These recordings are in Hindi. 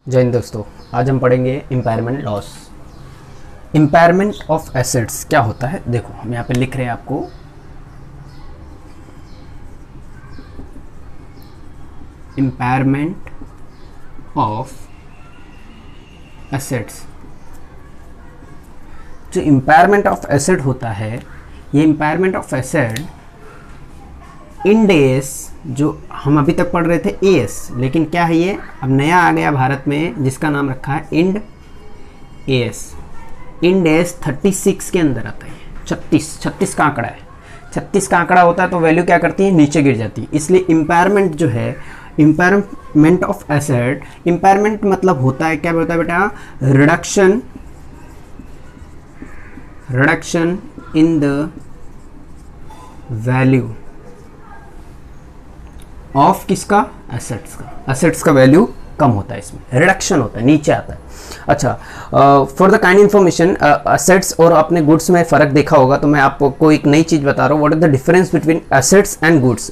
जय हिंद दोस्तों, आज हम पढ़ेंगे इम्पायरमेंट लॉस। इम्पायरमेंट ऑफ एसेट्स क्या होता है, देखो हम यहाँ पे लिख रहे हैं आपको। इम्पायरमेंट ऑफ एसेट्स, जो इम्पायरमेंट ऑफ एसेट होता है, ये इम्पायरमेंट ऑफ एसेट इंड एस, जो हम अभी तक पढ़ रहे थे एस, लेकिन क्या है ये अब नया आ गया भारत में जिसका नाम रखा है इंड एस। इंड एस 36 के अंदर आता है। 36 का आंकड़ा है। 36 का आंकड़ा होता है तो वैल्यू क्या करती है, नीचे गिर जाती है। इसलिए इम्पायरमेंट जो है, इम्पायरमेंट ऑफ एसेट, इम्पायरमेंट मतलब होता है क्या होता है बेटा, reduction in the value of किसका, एसेट्स का। एसेट्स का वैल्यू कम होता है, इसमें रिडक्शन होता है, नीचे आता है। अच्छा, for the kind information, assets और अपने गुड्स में फ़र्क देखा होगा, तो मैं आपको एक नई चीज़ बता रहा हूँ। What is the difference between assets and goods.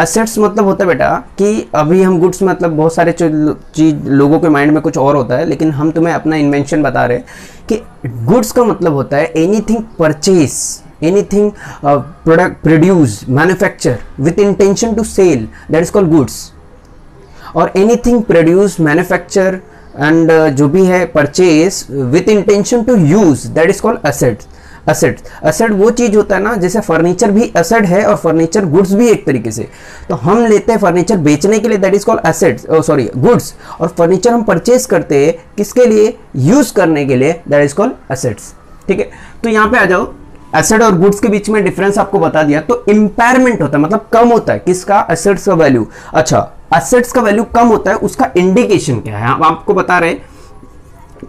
Assets मतलब होता है बेटा कि अभी हम गुड्स मतलब बहुत सारे चीज़ लोगों के माइंड में कुछ और होता है, लेकिन हम तुम्हें अपना इन्वेंशन बता रहे हैं कि गुड्स का मतलब होता है anything purchase, anything product produce manufacture with intention to sell, that is called goods। और anything produce manufacture and जो भी है purchase with intention to use, that is called asset वो चीज होता है ना, जैसे फर्नीचर भी एसेट है और फर्नीचर गुड्स भी एक तरीके से। तो हम लेते हैं फर्नीचर बेचने के लिए, that is called assets, sorry goods, और फर्नीचर हम परचेज करते हैं किसके लिए, यूज करने के लिए, दैट इज कॉल्ड एसेट्स। ठीक है, तो यहाँ पे आ जाओ। एसेट और गुड्स के बीच में डिफरेंस आपको बता दिया। तो इंपायरमेंट होता है मतलब कम होता है किसका, एसेट्स का वैल्यू। अच्छा, एसेट्स का वैल्यू कम होता है, उसका इंडिकेशन क्या है, हम आपको बता रहे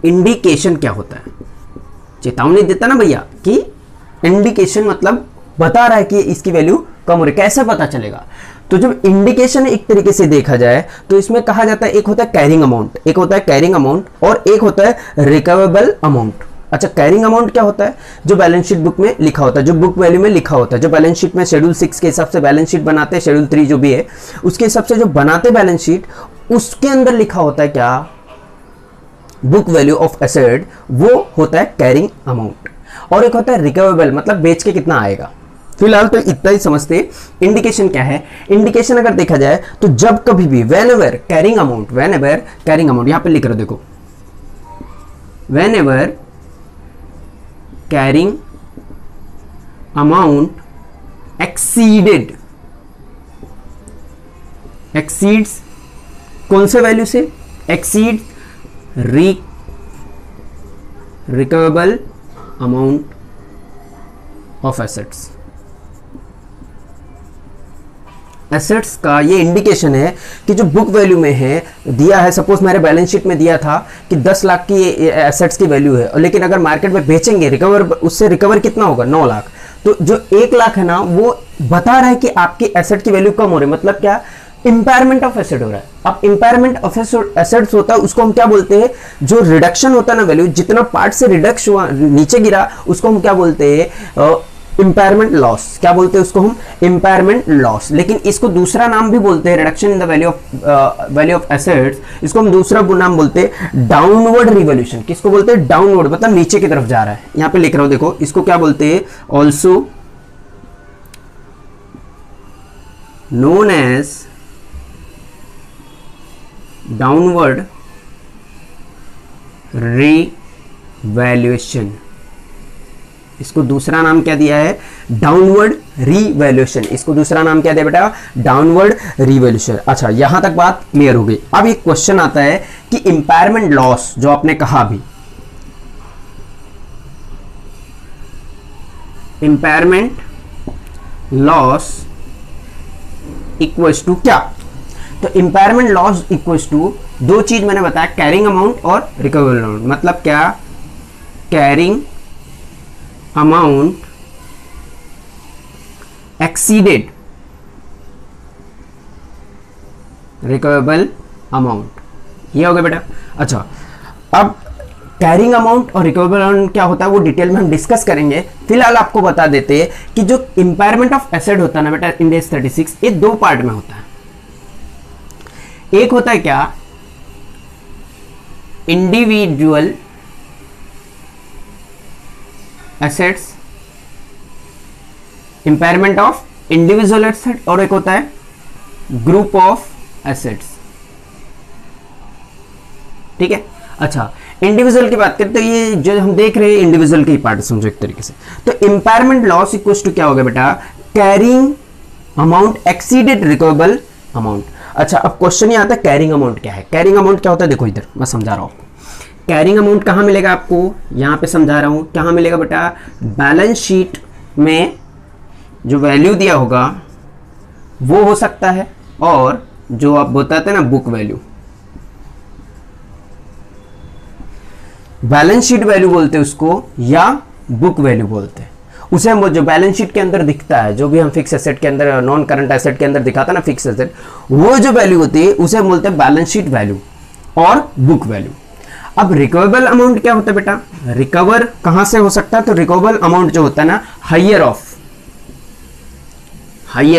इंडिकेशन क्या होता है। चेतावनी देता ना भैया कि इंडिकेशन मतलब बता रहा है कि इसकी वैल्यू कम हो रही है, कैसे पता चलेगा। तो जब इंडिकेशन एक तरीके से देखा जाए तो इसमें कहा जाता है, एक होता है कैरिंग अमाउंट, एक होता है कैरिंग अमाउंट और एक होता है रिकवेबल अमाउंट। अच्छा, कैरिंग अमाउंट क्या होता है, जो बैलेंस शीट बुक में लिखा होता है, जो बुक वैल्यू में लिखा होता है, जो बैलेंस शीट में शेड्यूल 6 के हिसाब से बैलेंस शीट बनाते हैं, शेड्यूल 3 जो भी है उसके हिसाब से जो बनाते बैलेंस शीट, उसके अंदर लिखा होता है क्या, बुक वैल्यू ऑफ एसेट, वो होता है कैरिंग अमाउंट। और एक होता है रिकवेबल, मतलब बेच के कितना आएगा। फिलहाल तो इतना ही समझते। इंडिकेशन क्या है, इंडिकेशन अगर देखा जाए तो जब कभी भी whenever कैरिंग अमाउंट यहां पे लिख रहे हो देखो, whenever carrying amount exceeds कौन से वैल्यू से, exceeds recoverable amount of assets। Assets का ये इंडिकेशन है कि जो बुक वैल्यू में है दिया है, सपोज मेरे बैलेंस शीट में दिया था कि 10 लाख की एसेट्स की वैल्यू है, लेकिन अगर मार्केट में बेचेंगे उससे रिकवर कितना होगा, 9 लाख। तो जो 1 लाख है ना, वो बता रहा है कि आपकी एसेट की वैल्यू कम हो रही है, मतलब क्या, इंपायरमेंट ऑफ एसेट हो रहा है। अब इंपायरमेंट ऑफ एसेट्स होता है, उसको हम क्या बोलते हैं, जो रिडक्शन होता है ना वैल्यू, जितना पार्ट से रिडक्शन हुआ नीचे गिरा, उसको हम क्या बोलते हैं, इंपायरमेंट लॉस। क्या बोलते हैं उसको हम, इंपायरमेंट लॉस। लेकिन इसको दूसरा नाम भी बोलते हैं, reduction in the value of assets, इसको हम दूसरा नाम बोलते हैं डाउनवर्ड रिवॉल्यूशन। किसको बोलते हैं, डाउनवर्ड मतलब नीचे की तरफ जा रहा है। यहां पे लिख रहा हूं देखो, इसको क्या बोलते हैं, also known as downward revaluation. इसको दूसरा नाम क्या दिया है, डाउनवर्ड रिवैल्यूएशन। इसको दूसरा नाम क्या दिया बेटा, डाउनवर्ड रिवैल्यूएशन। अच्छा, यहां तक बात क्लियर हो गई। अब एक क्वेश्चन आता है कि इंपायरमेंट लॉस जो आपने कहा अभी, इंपायरमेंट लॉस इक्वल्स टू क्या, तो इंपायरमेंट लॉस इक्वल्स टू दो चीज मैंने बताया, कैरिंग अमाउंट और रिकवेबल अमाउंट। मतलब क्या, कैरिंग अमाउंट एक्सीडेड रिकवेबल अमाउंट, ये हो गया बेटा। अच्छा, अब कैरिंग अमाउंट और रिकवेबल अमाउंट क्या होता है वो डिटेल में हम डिस्कस करेंगे। फिलहाल आपको बता देते हैं कि जो इंपायरमेंट ऑफ एसेट होता है ना बेटा, इंड एस 36, ये दो पार्ट में होता है। एक होता है क्या, individual assets, impairment of individual asset, और एक होता है ग्रुप ऑफ एसेट्स। ठीक है। अच्छा, इंडिविजुअल की बात करें तो ये जो हम देख रहे हैं इंडिविजुअल के ही पार्ट समझो एक तरीके से। तो इंपेयरमेंट लॉस इक्वल टू क्या होगा बेटा, कैरिंग अमाउंट एक्सीडेड रिकवेबल अमाउंट। अच्छा, अब क्वेश्चन ये आता है कैरिंग अमाउंट क्या है। कैरिंग अमाउंट क्या होता है, देखो इधर मैं समझा रहा हूं आपको। कैरिंग अमाउंट कहां मिलेगा आपको, यहां पे समझा रहा हूं कहां मिलेगा बेटा, बैलेंस शीट में जो वैल्यू दिया होगा वो हो सकता है, और जो आप बताते हैं ना book value, balance sheet value बोलते हैं उसको, या बुक वैल्यू बोलते हैं उसे। हम जो बैलेंस शीट के अंदर दिखता है, जो भी हम फिक्स एसेट के अंदर, नॉन करंट एसेट के अंदर दिखाता है ना फिक्स एसेट, वो जो वैल्यू होती है उसे हम बोलते हैं बैलेंस शीट वैल्यू और बुक वैल्यू। अब रिकवेबल अमाउंट क्या होता है बेटा, रिकवर कहां से हो सकता है, तो रिकवेबल अमाउंट जो होता है ना हायर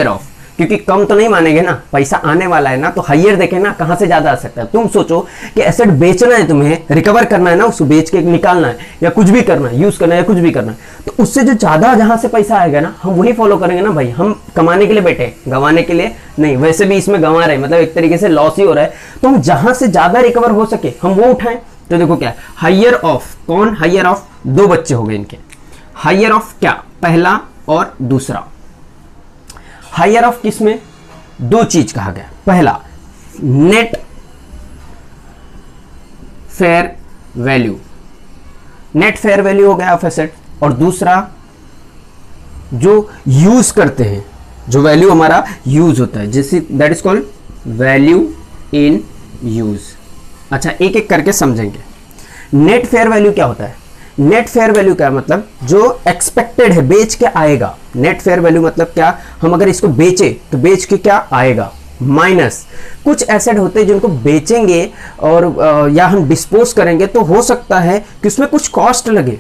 ऑफ, क्योंकि कम तो नहीं मानेंगे ना, पैसा आने वाला है ना, तो हायर देखें ना कहां से ज्यादा आ सकता है। तुम सोचो कि एसेट बेचना है, तुम्हें रिकवर करना है ना, उसको बेच के निकालना है या कुछ भी करना है, यूज करना है या कुछ भी करना है, तो उससे जो ज्यादा जहां से पैसा आएगा ना हम वही फॉलो करेंगे ना भाई। हम कमाने के लिए बैठे, गंवाने के लिए नहीं। वैसे भी इसमें गंवा रहे, मतलब एक तरीके से लॉस ही हो रहा है, तो हम जहां से ज्यादा रिकवर हो सके हम वो उठाएं। तो देखो क्या हायर ऑफ, कौन हायर ऑफ, दो बच्चे हो गए इनके। हायर ऑफ क्या, पहला और दूसरा। हायर ऑफ किसमें, दो चीज कहा गया, पहला net fair value, net fair value हो गया ऑफ एसेट, और दूसरा जो यूज करते हैं, जो वैल्यू हमारा यूज होता है, जैसे that is called value in use. अच्छा, एक एक करके समझेंगे। नेट फेयर वैल्यू क्या होता है, नेट फेयर वैल्यू क्या मतलब जो एक्सपेक्टेड है, बेच के आएगा। नेट फेयर वैल्यू मतलब क्या, हम अगर इसको बेचे तो बेच के क्या आएगा, माइनस कुछ एसेट होते हैं जिनको बेचेंगे और या हम डिस्पोज करेंगे तो हो सकता है कि उसमें कुछ कॉस्ट लगे।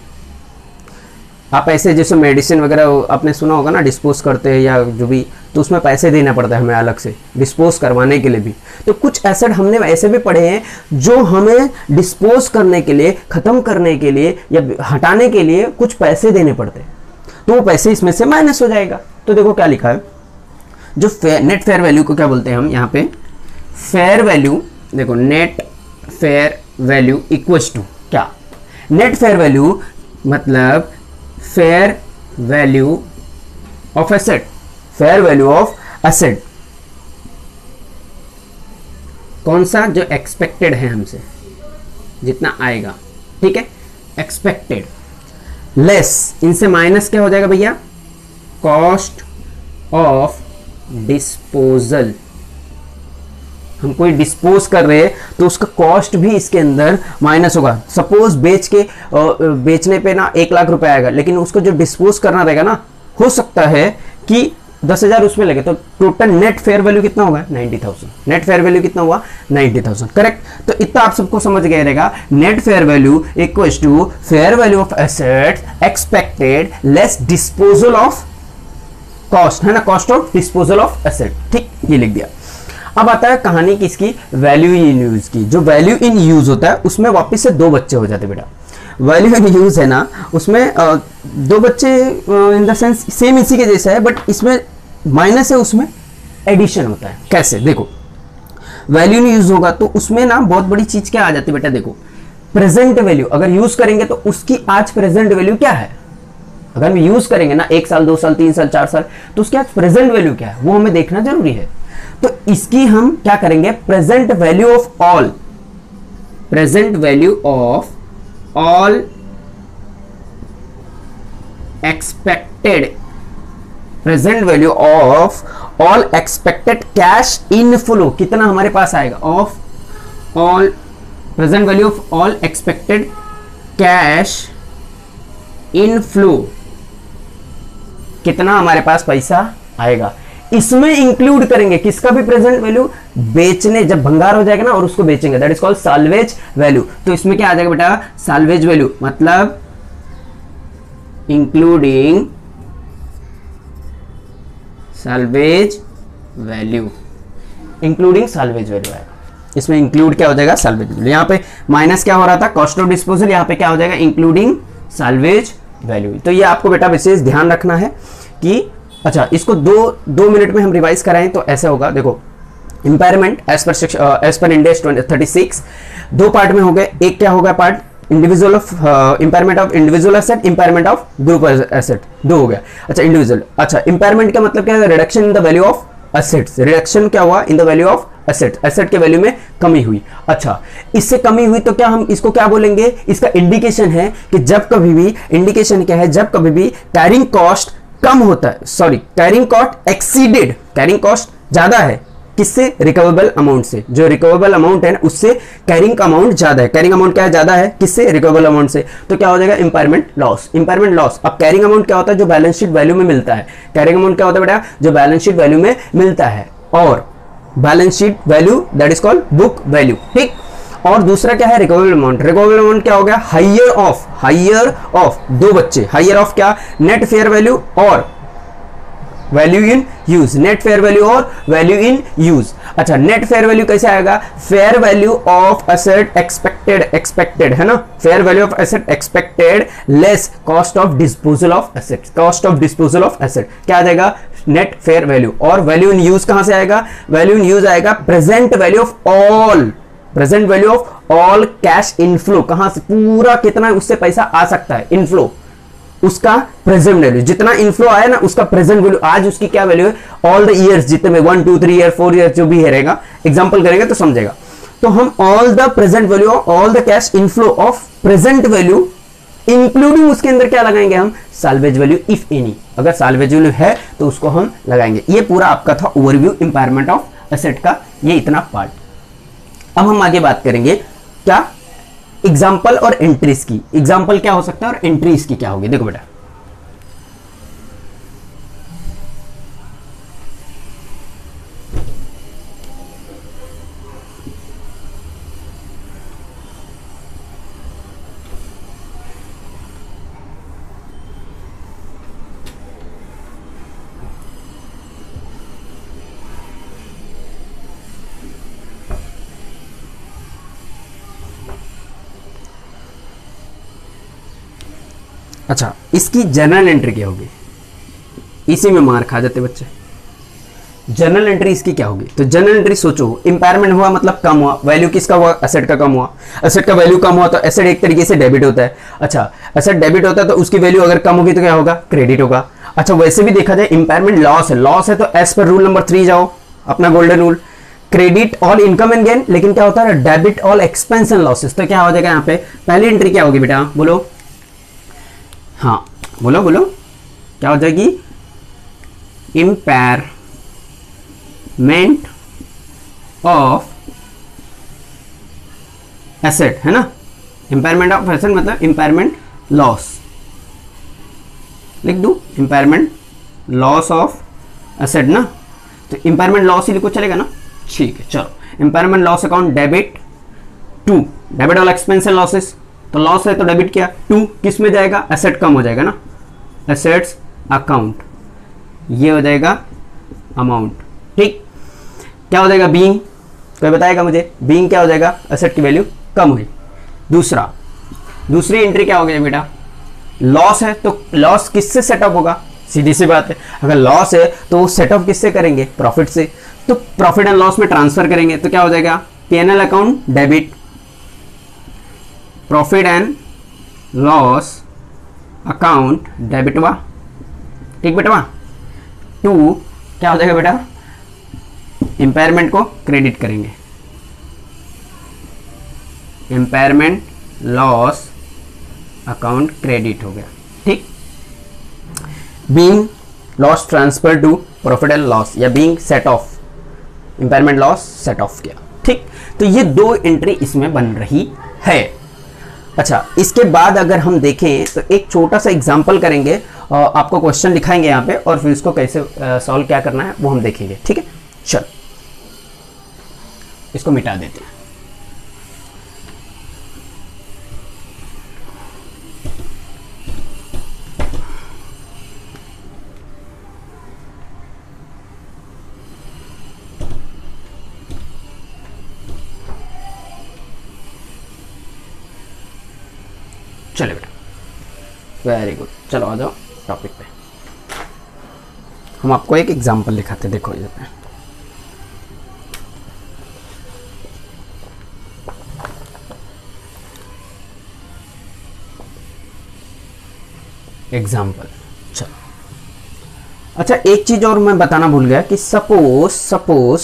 आप ऐसे जैसे मेडिसिन वगैरह आपने सुना होगा ना, डिस्पोज करते हैं या जो भी, तो उसमें पैसे देना पड़ता है हमें अलग से डिस्पोज करवाने के लिए भी। तो कुछ एसेट हमने ऐसे भी पढ़े हैं जो हमें डिस्पोज करने के लिए, खत्म करने के लिए या हटाने के लिए कुछ पैसे देने पड़ते हैं, तो वो पैसे इसमें से माइनस हो जाएगा। तो देखो क्या लिखा है, जो नेट फेयर वैल्यू को क्या बोलते हैं हम यहाँ पे, फेयर वैल्यू। देखो net fair value equals to क्या, नेट फेयर वैल्यू मतलब fair value of asset, fair value of asset कौन सा, जो एक्सपेक्टेड है हमसे जितना आएगा, ठीक है, एक्सपेक्टेड, लेस इनसे माइनस क्या हो जाएगा भैया, कॉस्ट ऑफ डिस्पोजल। हम कोई डिस्पोज कर रहे हैं तो उसका कॉस्ट भी इसके अंदर माइनस होगा। सपोज बेचने पे ना 1 लाख रुपए आएगा, लेकिन उसको जो डिस्पोज करना रहेगा ना, हो सकता है कि 10,000 उसमें लगे, तो टोटल नेट फेयर वैल्यू कितना होगा, 90,000। नेट फेयर वैल्यू कितना हुआ, 90,000, करेक्ट। तो इतना आप सबको समझ गया रहेगा, net fair value equals to fair value of assets expected less disposal of cost, है ना, cost of disposal of asset, ठीक, ये लिख दिया। अब आता है कहानी किसकी, वैल्यू इन यूज की। जो वैल्यू इन यूज होता है उसमें वापस से दो बच्चे हो जाते बेटा। वैल्यू इन यूज है ना, उसमें दो बच्चे इन द सेंस सेम इसी के जैसा है, बट इसमें माइनस है, उसमें एडिशन होता है। कैसे, देखो वैल्यू इन यूज होगा तो उसमें ना बहुत बड़ी चीज क्या आ जाती है बेटा, देखो प्रेजेंट वैल्यू अगर यूज करेंगे तो उसकी आज प्रेजेंट वैल्यू क्या है। अगर हम यूज करेंगे ना 1 साल 2 साल 3 साल 4 साल, तो उसकी आज प्रेजेंट वैल्यू क्या है वो हमें देखना जरूरी है। तो इसकी हम क्या करेंगे, present value of all, present value of all expected, present value of all expected cash inflow, कितना हमारे पास आएगा, of all, present value of all expected cash inflow, कितना हमारे पास पैसा आएगा। इसमें इंक्लूड करेंगे किसका भी प्रेजेंट वैल्यू, बेचने जब भंगार हो जाएगा ना और उसको बेचेंगे, that is called salvage value. तो इसमें क्या आ जाएगा बेटा, साल्वेज वैल्यू, मतलब including salvage value, including salvage value आएगा। इसमें इंक्लूड क्या हो जाएगा, सैल्वेज वैल्यू। यहाँ पे माइनस क्या हो रहा था, कॉस्ट ऑफ डिस्पोजल, यहाँ पे क्या हो जाएगा, इंक्लूडिंग सैल्वेज वैल्यू। तो ये आपको बेटा विशेष ध्यान रखना है कि अच्छा इसको दो मिनट में हम रिवाइज कराएं तो ऐसे होगा। देखो इंपायरमेंट एज पर इंडेक्स 36 दो पार्ट में हो गए। एक क्या होगा part, individual of impairment of individual asset, impairment of group asset, दो हो गया। अच्छा इंडिविजुअल, अच्छा इंपायरमेंट का मतलब क्या है, reduction in the value of assets. Reduction क्या हुआ, in the value of asset, asset के वैल्यू में कमी हुई। अच्छा इससे कमी हुई तो क्या हम इसको क्या बोलेंगे, इसका इंडिकेशन है कि जब कभी भी, इंडिकेशन क्या है, जब कभी भी कैरिंग कॉस्ट कम होता है, sorry carrying cost exceeded, carrying cost ज्यादा है किससे, रिकवेबल अमाउंट से। जो रिकवेबल अमाउंट है ना उससे कैरिंग अमाउंट ज्यादा है। कैरिंग अमाउंट क्या है, ज्यादा है किससे, रिकवेबल अमाउंट से। तो क्या हो जाएगा, इंपायरमेंट लॉस। इंपायरमेंट लॉस, अब कैरिंग अमाउंट क्या होता है, जो बैलेंस शीट वैल्यू में मिलता है। कैरिंग अमाउंट क्या होता है बेटा, जो बैलेंस शीट वैल्यू में मिलता है, और balance sheet value that is called book value, ठीक। और दूसरा क्या है, रिकवेबल अमाउंट। रिकवेबल अमाउंट क्या हो गया, हाइयर ऑफ दो बच्चे, हाइयर ऑफ क्या, नेट फेयर वैल्यू और value in use, net fair value और वैल्यू इन यूज। अच्छा नेट फेयर वैल्यू कैसे आएगा, fair value of asset expected है ना, fair value of asset expected less cost of disposal of asset, cost of disposal of asset क्या आ जाएगा, नेट फेयर वैल्यू। और वैल्यू इन यूज कहां से आएगा, वैल्यू इन यूज आएगा present value of all, present value of all cash inflow, कहां से पूरा कितना उससे पैसा आ सकता है, इनफ्लो, उसका प्रेजेंट वैल्यू, जितना इनफ्लो आया ना उसका प्रेजेंट वैल्यू, आज उसकी क्या वैल्यू है, ऑल द ईयर्स जितने में 1 2 3 ईयर 4 ईयर जो भी रहेगा, एग्जांपल करेंगे तो समझेगा। तो हम all the present value, all the cash inflow of present value including उसके अंदर क्या लगाएंगे हम, साल्वेज वैल्यू इफ एनी, अगर साल्वेज वैल्यू है तो उसको हम लगाएंगे। ये पूरा आपका था ओवरव्यू इंपायरमेंट ऑफ एसेट का, ये इतना पार्ट। अब हम आगे बात करेंगे क्या, एग्जाम्पल और एंट्रीज की। एग्जाम्पल क्या हो सकता है और एंट्रीज की क्या होगी, देखो बेटा अच्छा इसकी जनरल एंट्री क्या होगी, इसी में मार खा जाते बच्चे। जनरल एंट्री इसकी क्या होगी, तो जनरल एंट्री सोचो, इंपायरमेंट हुआ मतलब कम हुआ, वैल्यू किसका हुआ, एसेट का कम हुआ, एसेट का वैल्यू कम हुआ तो एसेट एक तरीके से डेबिट होता है। अच्छा एसेट डेबिट होता है तो उसकी वैल्यू अगर कम होगी तो क्या होगा, क्रेडिट होगा। अच्छा वैसे भी देखा जाए इंपायरमेंट लॉस है, लॉस है तो एज पर रूल नंबर 3 जाओ, अपना golden rule, credit all income and gain, लेकिन क्या होता है debit all expense and losses. तो क्या हो जाएगा यहाँ पे, पहली एंट्री क्या होगी बेटा, बोलो, हाँ बोलो बोलो क्या हो जाएगी, इंपायरमेंट ऑफ एसेट है ना, इंपायरमेंट ऑफ एसेट मतलब इंपायरमेंट लॉस, लिख दू इंपायरमेंट लॉस ऑफ एसेट ना, तो इंपायरमेंट लॉस ही लिखो चलेगा ना, ठीक है चलो। Impairment loss account debit to, debit all expense and losses, तो लॉस है तो डेबिट किया, टू किस में जाएगा, एसेट कम हो जाएगा ना, एसेट्स अकाउंट, ये हो जाएगा अमाउंट, ठीक। क्या हो जाएगा, बीइंग, कोई बताएगा मुझे, बीइंग क्या हो जाएगा, एसेट की वैल्यू कम हुई। दूसरी एंट्री क्या हो गया बेटा, लॉस है तो लॉस किससे सेटअप होगा, सीधी सी बात है, अगर लॉस है तो वो सेटअप किससे करेंगे, प्रॉफिट से, तो प्रॉफिट एंड लॉस में ट्रांसफर करेंगे तो क्या हो जाएगा, PNL account debit, profit and loss account debit हुआ, ठीक बेटा। टू क्या हो जाएगा बेटा, इंपायरमेंट को क्रेडिट करेंगे, इंपायरमेंट लॉस अकाउंट क्रेडिट हो गया, ठीक। Being loss transfer to profit and loss, या being set off, impairment loss set off किया, ठीक। तो ये दो एंट्री इसमें बन रही है। अच्छा इसके बाद अगर हम देखें तो एक छोटा सा एग्जांपल करेंगे, आपको क्वेश्चन लिखाएंगे यहाँ पे और फिर इसको कैसे सॉल्व क्या करना है वो हम देखेंगे, ठीक है। चल इसको मिटा देते हैं। चलो बेटा, वेरी गुड। चलो आ जाओ टॉपिक पे। हम आपको एक एग्जांपल दिखाते, देखो इधर पे। एग्जाम्पल, चलो। अच्छा, एक चीज और मैं बताना भूल गया कि सपोज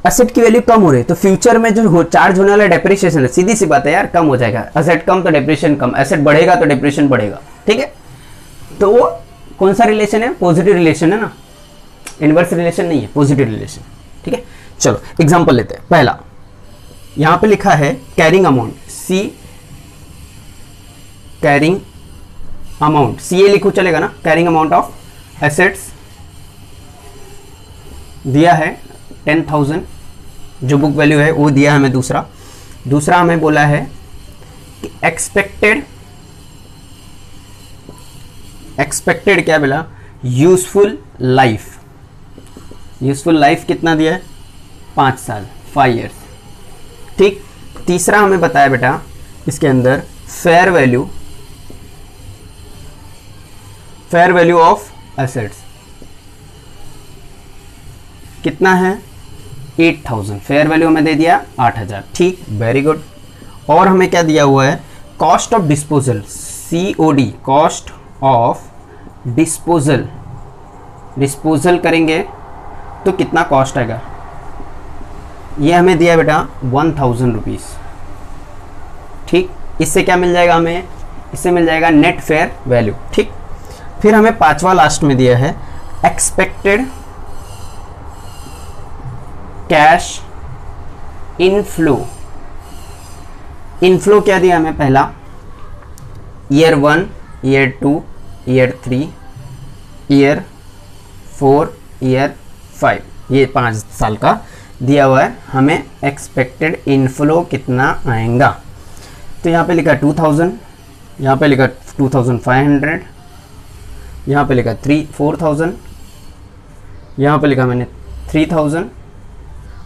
एसेट की वैल्यू कम हो रही है तो फ्यूचर में जो चार्ज होने वाला डेप्रिसिएशन है, सीधी सी बात है यार, कम हो जाएगा। एसेट कम तो डेप्रिसिएशन कम, एसेट बढ़ेगा तो डेप्रिसिएशन बढ़ेगा, ठीक है। तो वो कौन सा रिलेशन है? पॉजिटिव रिलेशन है ना, इनवर्स रिलेशन नहीं है, पॉजिटिव रिलेशन, ठीक है। चलो एग्जांपल लेते हैं। पहला यहां पे लिखा है कैरिंग अमाउंट, सी कैरिंग अमाउंट, सी ए लिखो चलेगा ना। कैरिंग अमाउंट ऑफ एसेट्स दिया है 10,000, जो बुक वैल्यू है वो दिया है हमें। दूसरा हमें बोला है कि एक्सपेक्टेड क्या बोला? Useful life. यूजफुल लाइफ कितना दिया है? 5 साल, 5 years, ठीक। तीसरा हमें बताया बेटा इसके अंदर फेयर वैल्यू ऑफ एसेट्स कितना है? 8,000। फेयर वैल्यू हमें दे दिया 8,000, ठीक, वेरी गुड। और हमें क्या दिया हुआ है? Cost of disposal, COD, cost of disposal करेंगे तो कितना कॉस्ट आएगा? ये हमें दिया बेटा 1,000 रुपीज़, ठीक। इससे क्या मिल जाएगा हमें? इससे मिल जाएगा नेट फेयर वैल्यू, ठीक। फिर हमें पांचवा लास्ट में दिया है एक्सपेक्टेड कैश इनफ्लो। इनफ्लो क्या दिया हमें? पहला year 1, year 2, year 3, year 4, year 5, ये 5 साल का दिया हुआ है। हमें एक्सपेक्टेड इनफ्लो कितना आएगा? तो यहाँ पे लिखा 2,000, यहाँ पे लिखा 2,500, यहाँ पे लिखा 4,000, यहाँ पे लिखा मैंने 3,000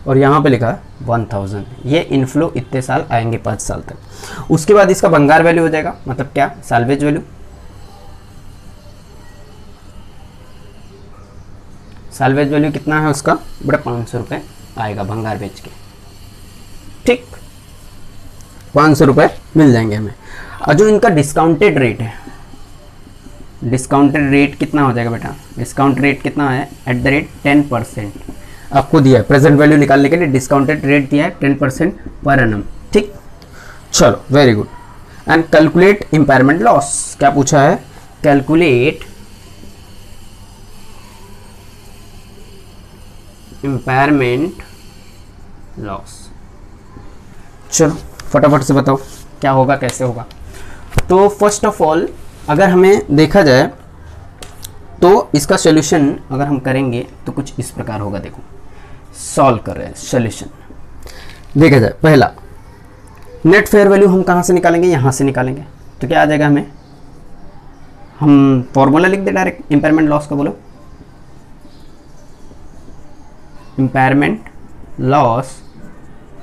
और यहाँ पे लिखा 1,000। ये इनफ्लो इतने साल आएंगे, 5 साल तक। उसके बाद इसका भंगार वैल्यू हो जाएगा, मतलब क्या? Salvage value. साल्वेज वैल्यू कितना है उसका? बड़ा 500 रुपये आएगा भंगार बेच के, ठीक। 500 रुपये मिल जाएंगे हमें। और जो इनका डिस्काउंटेड रेट है, डिस्काउंटेड रेट कितना हो जाएगा बेटा? डिस्काउंट रेट कितना है? एट द रेट 10% आपको दिया है। प्रेजेंट वैल्यू निकालने के लिए डिस्काउंटेड रेट दिया है 10% पर एनम, ठीक। चलो very good. And calculate impairment loss, क्या पूछा है? Calculate impairment loss. चलो फटाफट से बताओ क्या होगा, कैसे होगा। तो फर्स्ट ऑफ ऑल अगर हमें देखा जाए तो इसका सॉल्यूशन अगर हम करेंगे तो कुछ इस प्रकार होगा। देखो सॉल्व कर रहे हैं, सॉल्यूशन देखा जाए। पहला नेट फेयर वैल्यू हम कहाँ से निकालेंगे? यहाँ से निकालेंगे। तो क्या आ जाएगा हमें? हम फॉर्मूला लिख दे डायरेक्ट इम्पेयरमेंट लॉस का। बोलो इम्पेयरमेंट लॉस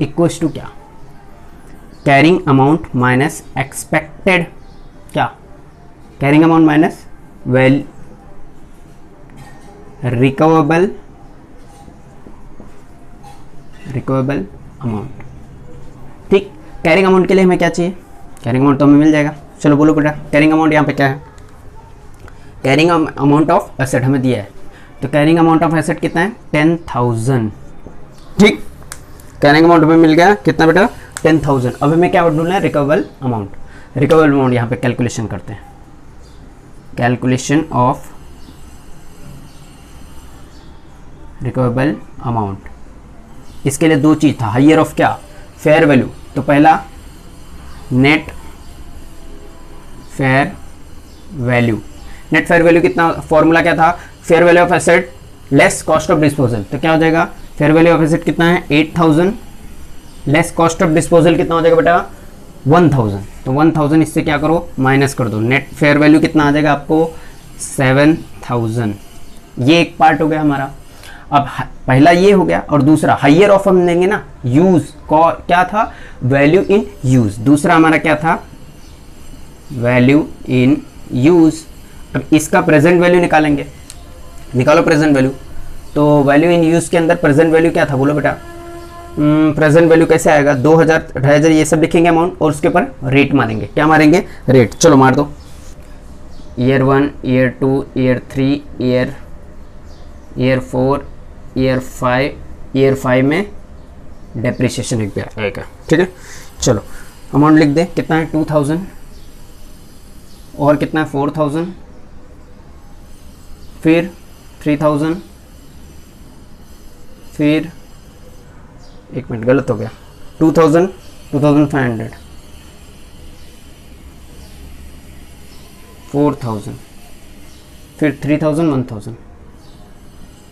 इक्वल्स टू क्या? कैरिंग अमाउंट माइनस एक्सपेक्टेड क्या? कैरिंग अमाउंट माइनस रिकवेबल अमाउंट, ठीक। कैरिंग अमाउंट के लिए हमें क्या चाहिए? कैरिंग अमाउंट तो हमें मिल जाएगा। चलो बोलो बेटा, कैरिंग अमाउंट यहाँ पे क्या है? कैरिंग अमाउंट ऑफ एसेट हमें दिया है, तो कैरिंग अमाउंट ऑफ एसेट कितना है? 10,000, ठीक। कैरिंग अमाउंट हमें मिल गया कितना बेटा? 10,000। अब हमें क्या ढूंढना है? रिकवेबल अमाउंट। रिकवेबल अमाउंट यहाँ पे कैलकुलेशन करते हैं। कैलकुलेशन ऑफ रिकवेबल अमाउंट, इसके लिए 2 चीज था। हायर ऑफ क्या? Fair value. तो पहला net fair value. Net fair value कितना? फॉर्मूला क्या था? Fair value of asset less cost of disposal. तो क्या हो जाएगा? फेयर वैल्यू ऑफ एसेट कितना है? 8,000 लेस कॉस्ट ऑफ डिस्पोजल कितना हो जाएगा बेटा? 1,000। तो 1,000 इससे क्या करो? माइनस कर दो। नेट फेयर वैल्यू कितना आ जाएगा आपको? 7,000। ये एक पार्ट हो गया हमारा। अब पहला ये हो गया, और दूसरा हायर ऑफ हम लेंगे ना, यूज क्या था? Value in use. दूसरा हमारा क्या था? Value in use. अब इसका प्रेजेंट वैल्यू निकालेंगे, निकालो प्रेजेंट वैल्यू। तो वैल्यू इन यूज के अंदर प्रेजेंट वैल्यू क्या था बोलो बेटा? प्रेजेंट वैल्यू कैसे आएगा? 2000, 2500 ये सब लिखेंगे अमाउंट और उसके ऊपर रेट मारेंगे। क्या मारेंगे? रेट। चलो मार दो। Year 1, year 2, year 3, year 4, year 5, year 5 में डेप्रिसिएशन एक भी आएगा। ठीक है, चलो अमाउंट लिख दे। कितना है? 2000 और कितना है? 4000, फिर 3000, फिर एक मिनट गलत हो गया, 2000, 2500, 4000, फिर 3000, 1000,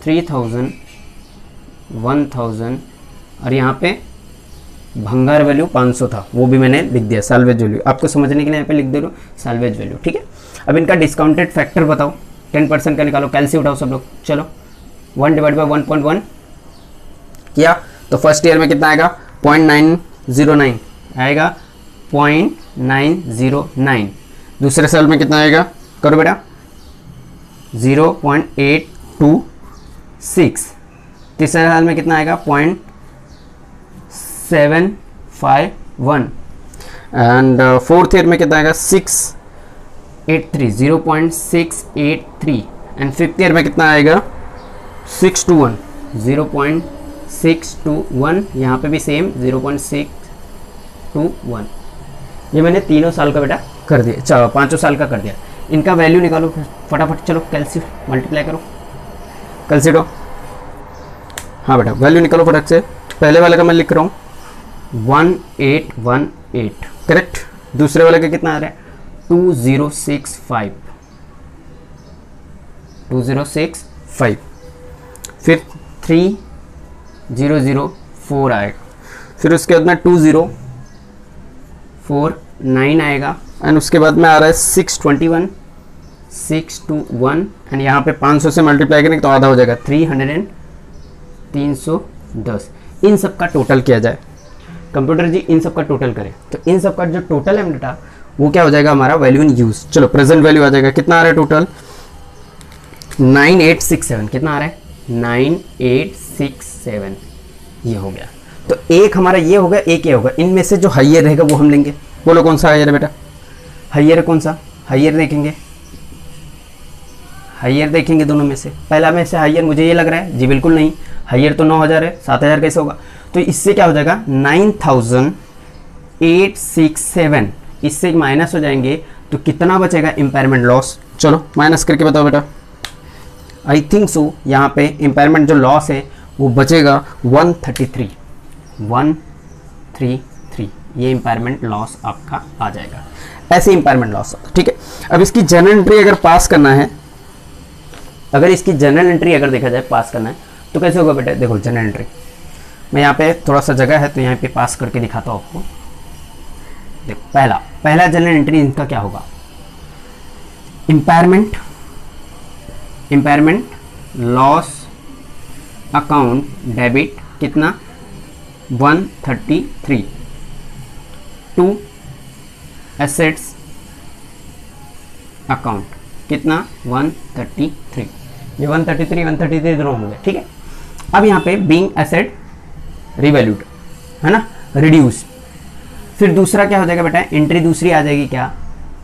3000, 1000 और यहाँ पे भंगार वैल्यू 500 था, वो भी मैंने लिख दिया साल्वेज वैल्यू। आपको समझने के लिए यहाँ पे लिख दे रहा हूँ साल्वेज वैल्यू। ठीक है, अब इनका डिस्काउंटेड फैक्टर बताओ, 10% का निकालो। कैलसी उठाओ सब लोग। चलो 1 / 1.1 किया तो फर्स्ट ईयर में कितना आएगा? 0.909 आएगा, 0.909। दूसरे साल में कितना आएगा? करो बेटा, 0.826। तीसरे साल में कितना आएगा? 0.751। एंड फोर्थ ईयर में कितना आएगा? 683, 0.683। एंड फिफ्थ ईयर में कितना आएगा? 621, 0.621। यहाँ पे भी सेम 0.621। ये मैंने तीनों साल का बेटा कर दिया, चलो पाँचों साल का कर दिया। इनका वैल्यू निकालो फटाफट। चलो कैलसी मल्टीप्लाई करो, कैलसीडो। हाँ बेटा वैल्यू निकालो फटाक से। पहले वाले का मैं लिख रहा हूँ 1818, करेक्ट। दूसरे वाले का कितना आ रहा है? 2065, 2065। फिर 3004 आएगा, फिर उसके बाद में 2049 आएगा एंड उसके बाद में आ रहा है 621, 621 एंड यहाँ पे 500 से मल्टीप्लाई करेंगे तो आधा हो जाएगा 310। इन सब का टोटल किया जाए, कंप्यूटर जी इन सब का टोटल करें तो इन सब का जो टोटल है बेटा वो क्या हो जाएगा? हमारा वैल्यू इन यूज। चलो प्रेजेंट वैल्यू आ जाएगा, कितना आ रहा है टोटल? 9867। कितना आ रहा है? 9867। ये हो गया। तो एक हमारा ये होगा, एक ये होगा। इनमें से जो हाइयर रहेगा वो हम लेंगे। बोलो कौन सा हाइयर है बेटा? हाइयर कौन सा? हाइयर देखेंगे, हाइयर देखेंगे दोनों में से। पहला में से हाइयर मुझे ये लग रहा है जी बिल्कुल नहीं, हाइयर तो 9000 है, 7000 कैसे होगा? तो इससे क्या हो जाएगा? 9867। इससे माइनस हो जाएंगे तो कितना बचेगा? Impairment loss. चलो माइनस करके बताओ बेटा। आई थिंक सो यहाँ पे इम्पेयरमेंट जो लॉस है वो बचेगा 133, 133। ये इम्पेयरमेंट लॉस आपका आ जाएगा। ऐसे इम्पेयरमेंट लॉस होता है। ठीक है, अब इसकी जनरल एंट्री अगर पास करना है, अगर इसकी जनरल एंट्री अगर देखा जाए पास करना है तो कैसे होगा बेटा? देखो जनरल एंट्री मैं यहाँ पे थोड़ा सा जगह है तो यहाँ पे पास करके दिखाता हूँ आपको। देखो पहला जनरल एंट्री इनका क्या होगा? इम्पेयरमेंट लॉस अकाउंट डेबिट कितना? 133 टू एसेट्स अकाउंट कितना? 133। ये 133 दोनों हो गए। ठीक है, अब यहाँ पे बीइंग एसेट रिवैल्यूड है ना, रिड्यूस। फिर दूसरा क्या हो जाएगा बेटा? एंट्री दूसरी आ जाएगी क्या?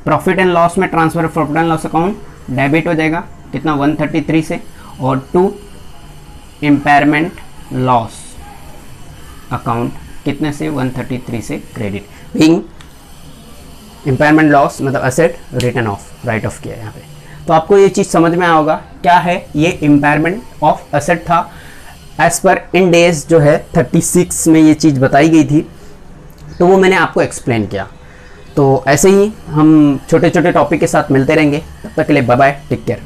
प्रॉफिट एंड लॉस में transfer profit and loss account debit हो जाएगा कितना? 133 से, और टू इम्पेयरमेंट लॉस अकाउंट कितने से? 133 से क्रेडिट। बीइंग इम्पेयरमेंट लॉस मतलब asset return of, right of किया यहाँ पे। तो आपको ये चीज़ समझ में आया होगा क्या है ये इम्पेयरमेंट ऑफ एसेट था। एज पर इन डेज जो है 36 में ये चीज़ बताई गई थी, तो वो मैंने आपको एक्सप्लेन किया। तो ऐसे ही हम छोटे छोटे टॉपिक के साथ मिलते रहेंगे। तब तक के लिए बाय बाय, टेक केयर।